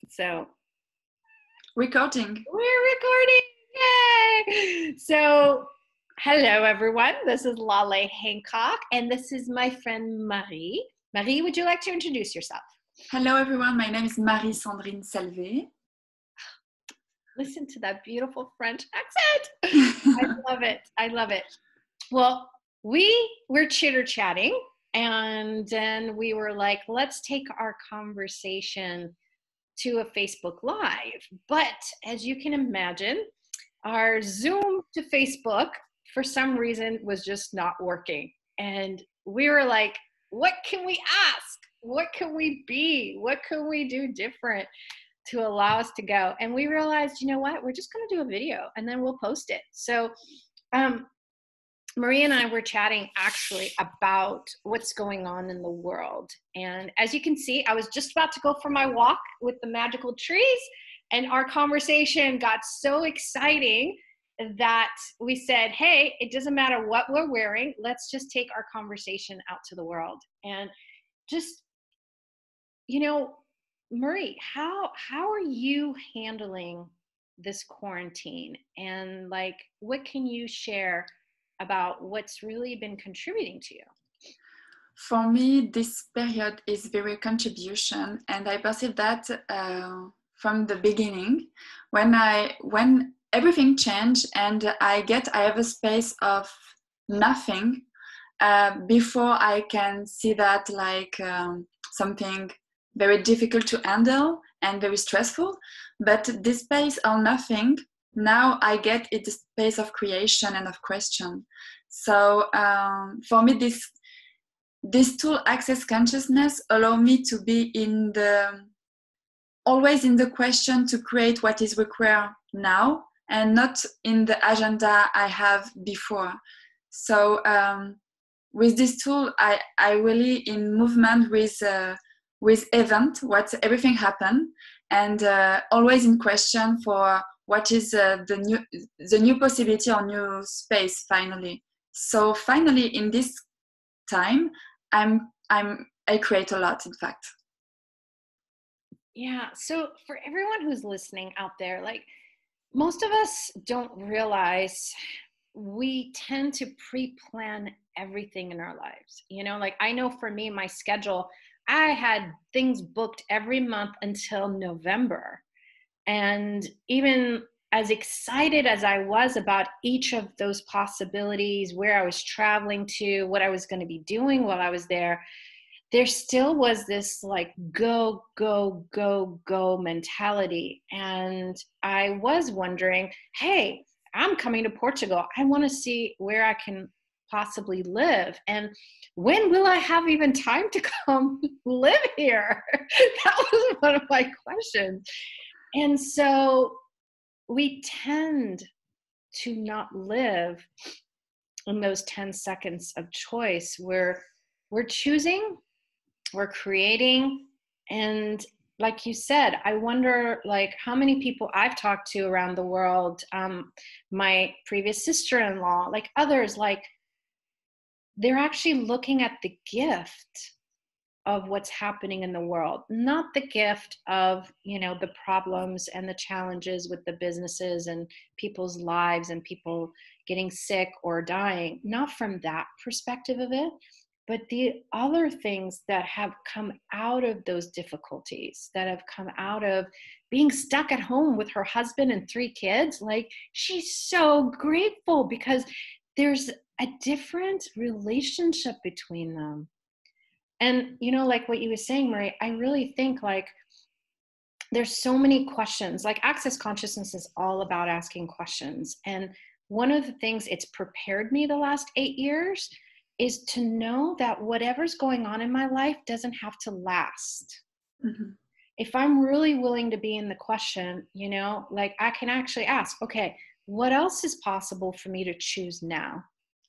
So Recording. we're recording. Yay! So hello everyone. This is Laleh Hancock and this is my friend Marie. Marie, would you like to introduce yourself? Hello everyone, my name is Marie-Sandrine and Salvai. Listen to that beautiful French accent. I love it. I love it. Well, we're chitter-chatting and then we were like, let's take our conversation to a Facebook Live. But as you can imagine, our Zoom to Facebook for some reason was just not working. And we were like, what can we ask? What can we be? What can we do different to allow us to go? And we realized, you know what? We're just going to do a video and then we'll post it. So Marie and I were chatting actually about what's going on in the world. And as you can see, I was just about to go for my walk with the magical trees, and our conversation got so exciting that we said, hey, it doesn't matter what we're wearing. Let's just take our conversation out to the world. And just, you know, Marie, how are you handling this quarantine? And like, what can you share about what's really been contributing to you? For me, this period is very contribution, and I perceive that from the beginning, when everything changed and I have a space of nothing before I can see that like something very difficult to handle and very stressful. But this space of nothing, now I get it the space of creation and of question. So for me, this tool, access consciousness, allow me to be always in the question to create what is required now and not in the agenda I have before. So with this tool, I really in movement with event, what everything happened, and always in question for what is the new possibility or new space finally. So finally in this time, I create a lot, in fact. Yeah. So for everyone who's listening out there, like most of us don't realize we tend to pre-plan everything in our lives. You know, like I know for me, my schedule, I had things booked every month until November. And even as excited as I was about each of those possibilities, where I was traveling to, what I was going to be doing while I was there still was this like go, go, go, go mentality. And I was wondering, hey, I'm coming to Portugal. I want to see where I can possibly live. And when will I have even time to come live here? That was one of my questions. And so we tend to not live in those 10 seconds of choice where we're choosing, we're creating. And like you said, I wonder like how many people I've talked to around the world, my previous sister-in-law, like others, like they're actually looking at the gift of what's happening in the world, not the gift of, you know, the problems and the challenges with the businesses and people's lives and people getting sick or dying, not from that perspective of it, but the other things that have come out of those difficulties, that have come out of being stuck at home with her husband and 3 kids. Like she's so grateful because there's a different relationship between them. And, you know, like what you were saying, Marie, I really think like there's so many questions. Like access consciousness is all about asking questions. And one of the things it's prepared me the last 8 years is to know that whatever's going on in my life doesn't have to last. Mm-hmm. If I'm really willing to be in the question, you know, like I can actually ask, okay, what else is possible for me to choose now?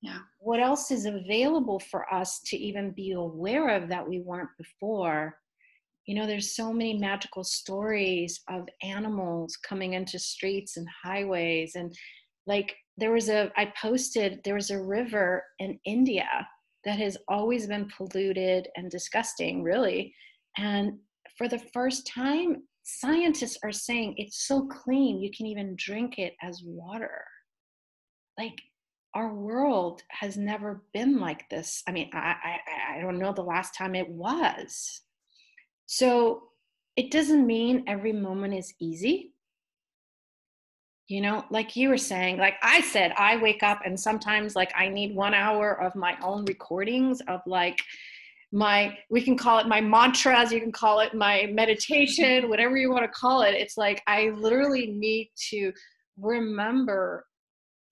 Yeah. What else is available for us to even be aware of that we weren't before? You know, there's so many magical stories of animals coming into streets and highways. And like there was a river in India that has always been polluted and disgusting, really. And for the first time scientists are saying it's so clean, you can even drink it as water. Like, our world has never been like this. I mean, I don't know the last time it was. So it doesn't mean every moment is easy. You know, like you were saying, like I said, I wake up and sometimes like I need 1 hour of my own recordings of like we can call it my mantras, you can call it my meditation, whatever you want to call it. It's like I literally need to remember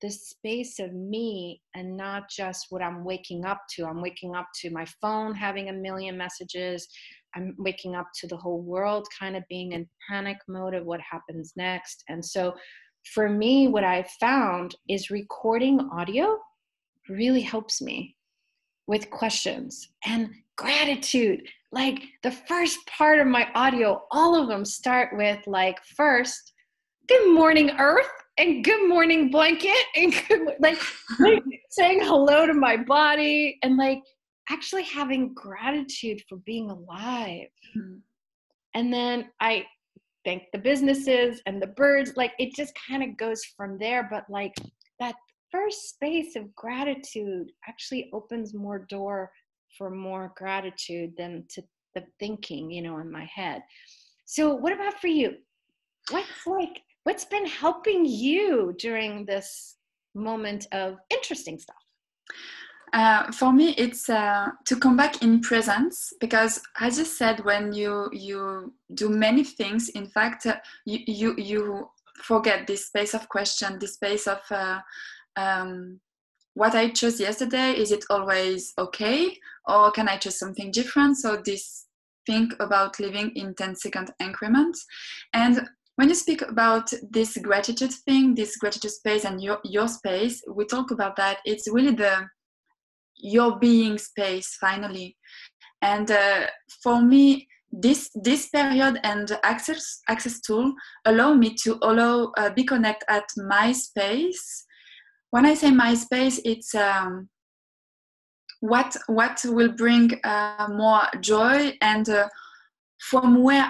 the space of me and not just what I'm waking up to. I'm waking up to my phone having a million messages. I'm waking up to the whole world kind of being in panic mode of what happens next. And so for me, what I've found is recording audio really helps me with questions and gratitude. Like the first part of my audio, all of them start with like, first, good morning, Earth, and good morning, blanket, and like saying hello to my body, and like actually having gratitude for being alive. Mm-hmm. And then I thank the businesses and the birds. Like it just kind of goes from there. But like that first space of gratitude actually opens more door for more gratitude than to the thinking, you know, in my head. So what about for you? What's been helping you during this moment of interesting stuff? For me, it's to come back in presence, because as you said, when you do many things, in fact, you forget this space of question, this space of what I chose yesterday, is it always okay, or can I choose something different? So this think about living in 10-second increments. And when you speak about this gratitude thing, this gratitude space and your space, we talk about that. It's really your being space finally. And for me, this period and access tool allow me to be connect at my space. When I say my space, it's what will bring more joy, and from where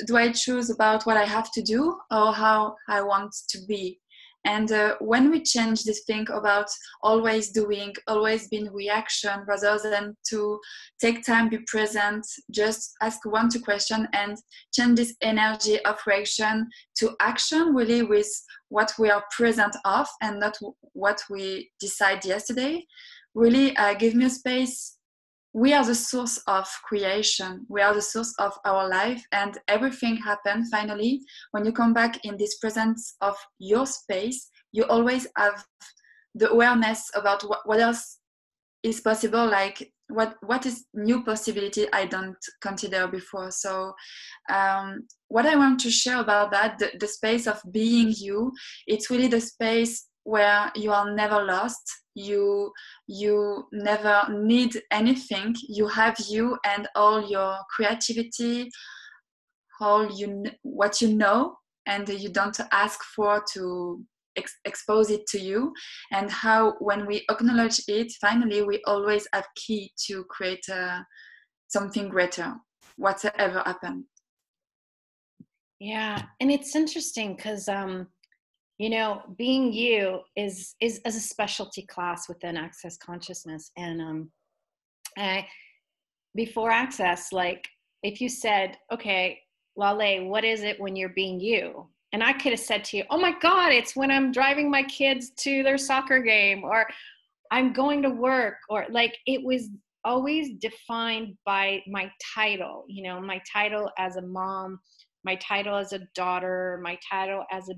do I choose about what I have to do or how I want to be. And when we change this thing about always doing, always being reaction, rather than to take time, be present, just ask 1-2 questions and change this energy of reaction to action, really with what we are present of and not what we decide yesterday, really give me a space. We are the source of creation. We are the source of our life, and everything happens finally when you come back in this presence of your space. You always have the awareness about what else is possible, like what is new possibility I don't consider before. So what I want to share about that, the space of being you, it's really the space where you are never lost. You never need anything. You have you and all your creativity, what you know, and you don't ask for to expose it to you. And how when we acknowledge it, finally we always have key to create something greater, whatever happen. Yeah, and it's interesting because you know, being you is a specialty class within Access Consciousness. And before Access, like if you said, okay, Laleh, what is it when you're being you? And I could have said to you, oh my God, it's when I'm driving my kids to their soccer game, or I'm going to work, or like it was always defined by my title, you know, my title as a mom, my title as a daughter, my title as a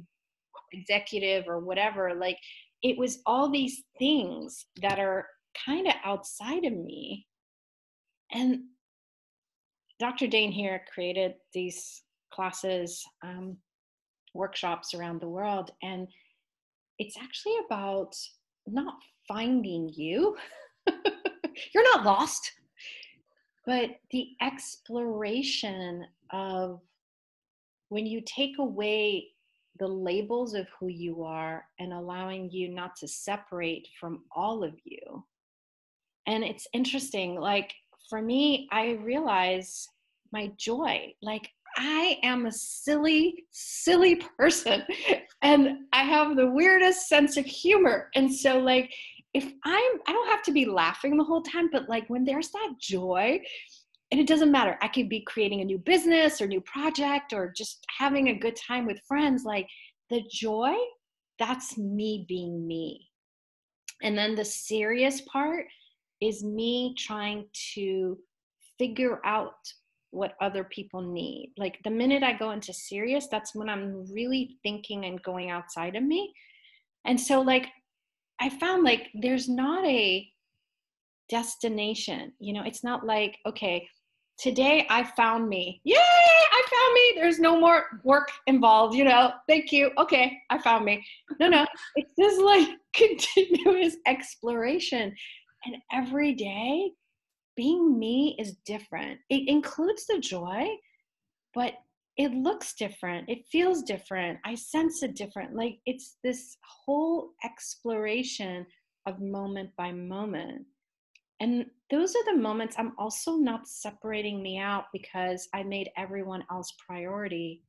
executive or whatever. Like it was all these things that are kind of outside of me. And Dr. Dane here created these classes, workshops around the world, and it's actually about not finding you. You're not lost, but the exploration of when you take away the labels of who you are and allowing you not to separate from all of you. And it's interesting, like for me, I realize my joy, like I am a silly, silly person. And I have the weirdest sense of humor. And so like, I don't have to be laughing the whole time, but like when there's that joy, and it doesn't matter, I could be creating a new business or new project or just having a good time with friends, like the joy, that's me being me. And then the serious part is me trying to figure out what other people need. Like the minute I go into serious, that's when I'm really thinking and going outside of me. And so like I found like there's not a destination, it's not like, okay, today I found me. Yay, I found me. There's no more work involved, thank you. Okay, I found me. No, it's just like continuous exploration. And every day being me is different. It includes the joy, but it looks different. It feels different. I sense it different. Like it's this whole exploration of moment by moment. And those are the moments I'm also not separating me out because I made everyone else priority.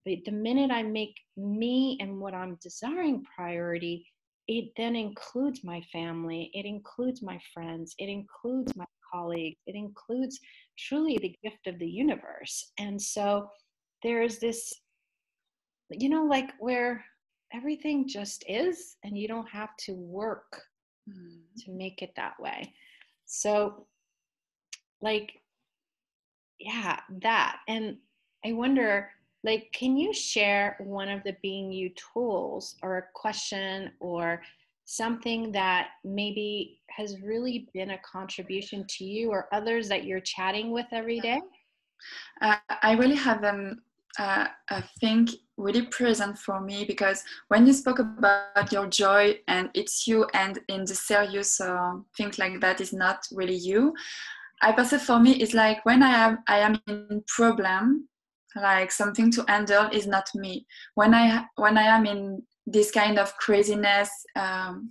But the minute I make me and what I'm desiring priority, it then includes my family, it includes my friends, it includes my colleagues, it includes truly the gift of the universe. And so there's this, like where everything just is and you don't have to work to make it that way. So like, yeah, that. And I wonder, like, can you share one of the Being You tools or a question or something that maybe has really been a contribution to you or others that you're chatting with every day? I really have a thing really present for me, because when you spoke about your joy and it's you, and in the serious things like that is not really you, I perceive for me it's like when I am in problem, like something to handle is not me. When I am in this kind of craziness,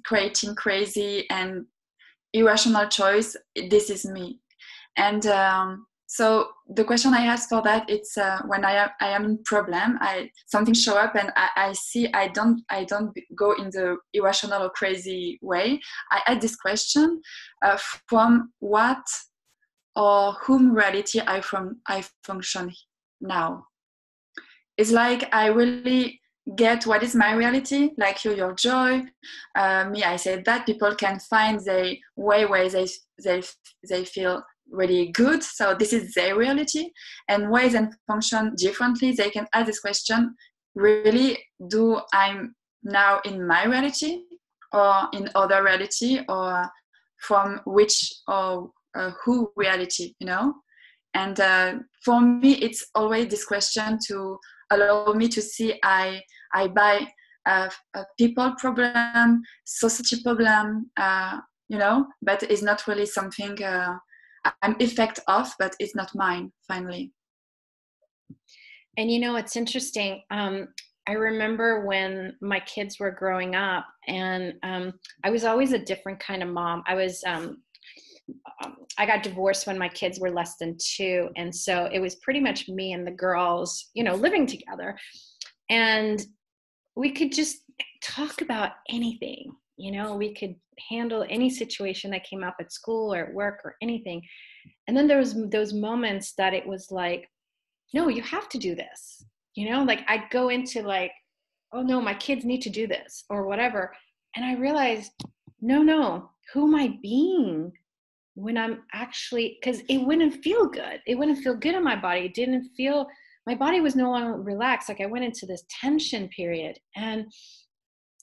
creating crazy and irrational choice, this is me. And so the question I ask for that, it's when I am in problem, something show up and I see I don't go in the irrational or crazy way. I ask this question, from what or whom reality I function now. It's like I really get what is my reality, like your joy. Me, I said that people can find their way where they feel really good. So this is their reality, and ways and function differently. They can ask this question: really, do I'm now in my reality, or in other reality, or from which or who reality, And for me, it's always this question to allow me to see I buy a people problem, society problem, but it's not really something I'm effect of, but it's not mine, finally. And it's interesting. I remember when my kids were growing up, and I was always a different kind of mom. I got divorced when my kids were less than 2. And so it was pretty much me and the girls, living together. And we could just talk about anything, we could handle any situation that came up at school or at work or anything. And then there was those moments that it was like, no, you have to do this. Like I'd go into like, oh no, my kids need to do this or whatever. And I realized, no, who am I being when I'm actually, because it wouldn't feel good. It wouldn't feel good in my body. It didn't feel, my body was no longer relaxed. Like I went into this tension period, and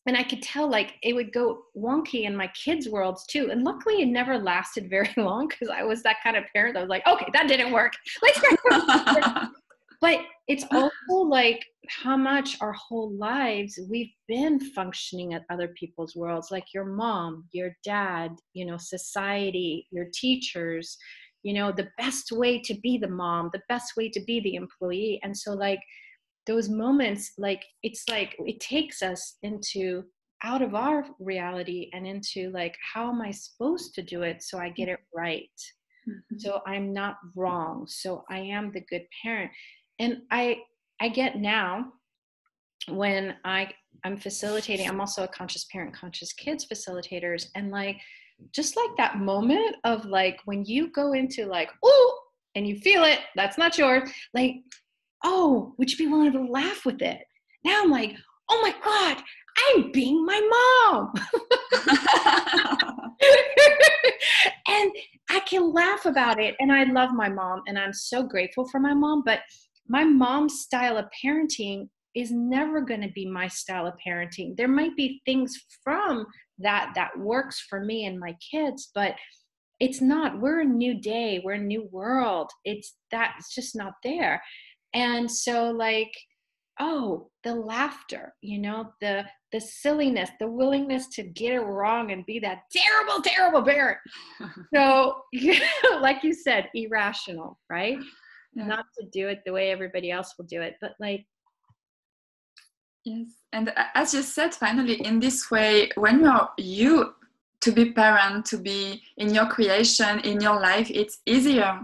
I could tell like it would go wonky in my kids' worlds too. And luckily it never lasted very long, because I was that kind of parent that was like, okay, that didn't work. But it's also like how much our whole lives we've been functioning at other people's worlds, like your mom, your dad, society, your teachers, the best way to be the mom, the best way to be the employee. And so like those moments, like it's like it takes us into out of our reality and into like, how am I supposed to do it so I get it right? So I'm not wrong. So I am the good parent. And I get now when I'm facilitating, I'm also a conscious parent, conscious kids facilitators. And like, just like that moment of like, when you go into like, oh, and you feel it, that's not yours. Like, oh, would you be willing to laugh with it? Now I'm like, oh my God, I'm being my mom. And I can laugh about it. And I love my mom and I'm so grateful for my mom. But my mom's style of parenting is never going to be my style of parenting. There might be things from that works for me and my kids, but it's not. We're a new day. We're a new world. It's just not there. And so like, oh, the laughter, the silliness, the willingness to get it wrong and be that terrible, terrible parent. So, like you said, irrational, right? Yeah. Not to do it the way everybody else will do it, but like. Yes. And as you said, finally, in this way, when you to be parent, to be in your creation, in your life, it's easier.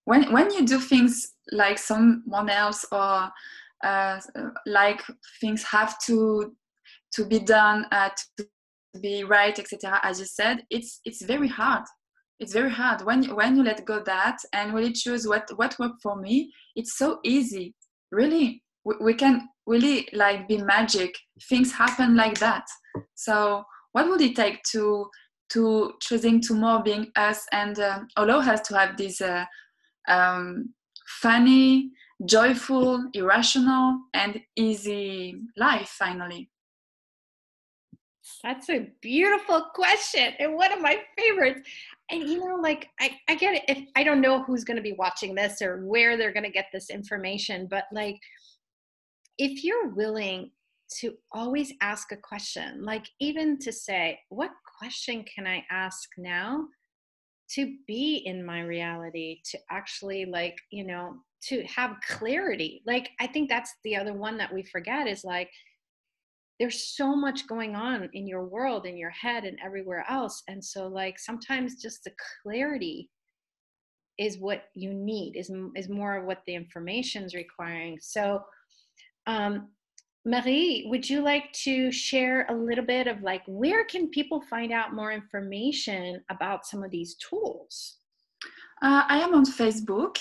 When you do things like someone else, or like things have to be done, to be right, etc., as you said, it's very hard. It's very hard when you let go that and really choose what worked for me. It's so easy, really. We can really like be magic. Things happen like that. So what would it take to choosing to more being us and allow us to have this funny, joyful, irrational, and easy life finally? That's a beautiful question and one of my favorites. And like I get it. If I don't know who's going to be watching this or where they're going to get this information, but like, if you're willing to always ask a question, like even to say, what question can I ask now to be in my reality, to actually like, to have clarity. Like, I think that's the other one that we forget is like, there's so much going on in your world, in your head and everywhere else. And so like, sometimes just the clarity is what you need, is more of what the information is requiring. So, Marie, would you like to share a little bit of like, where can people find out more information about some of these tools? I am on Facebook.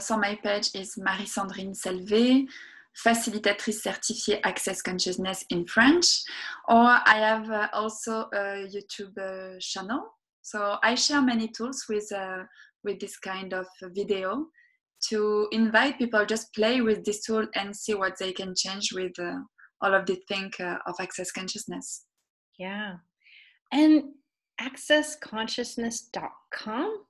So my page is Marie-Sandrine Salvai, facilitatrice certifiée Access Consciousness in French. Or I have also a YouTube channel. So I share many tools with this kind of video to invite people just play with this tool and see what they can change with all of the thing of Access Consciousness. Yeah. And accessconsciousness.com,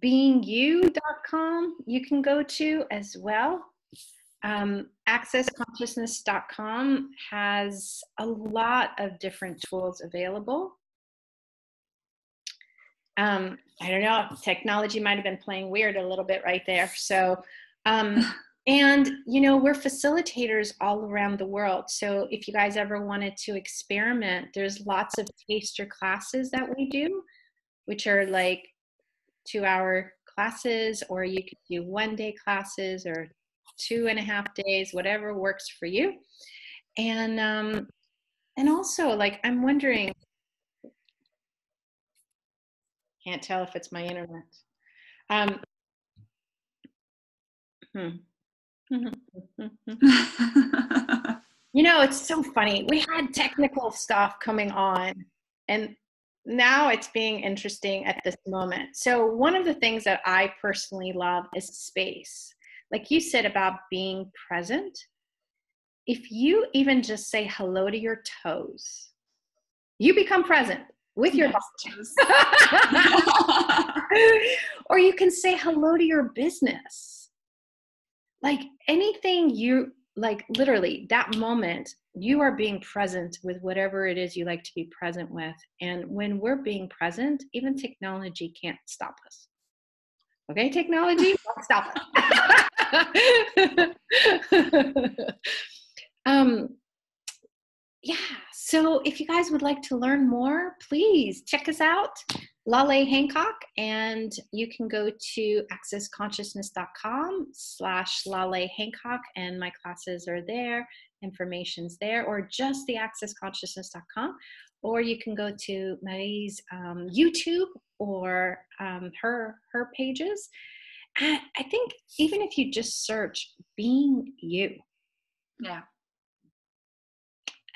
beingyou.com, you can go to as well. Accessconsciousness.com has a lot of different tools available. I don't know, technology might have been playing weird a little bit right there. So, and we're facilitators all around the world. So if you guys ever wanted to experiment, there's lots of taster classes that we do, which are like 2-hour classes, or you could do 1-day classes or 2.5 days, whatever works for you. And also, like, I'm wondering, can't tell if it's my internet. It's so funny. We had technical stuff coming on, and now it's being interesting at this moment. So one of the things that I personally love is space. Like you said about being present. If you even just say hello to your toes, you become present with your body. Or you can say hello to your business. Like anything you like, literally that moment, you are being present with whatever it is you like to be present with. And when we're being present, even technology can't stop us. Okay, technology, don't stop us. Yeah, so if you guys would like to learn more, please check us out. Laleh Hancock, and you can go to accessconsciousness.com/Laleh Hancock, and my classes are there, information's there, or just the accessconsciousness.com, or you can go to Marie's YouTube or her pages. I think even if you just search being you. Yeah.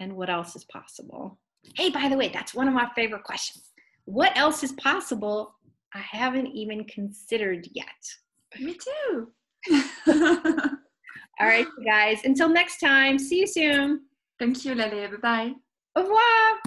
And what else is possible? Hey, by the way, that's one of my favorite questions. What else is possible? I haven't even considered yet. Me too. All right, guys. Until next time. See you soon. Thank you, Laleh. Bye-bye. Au revoir.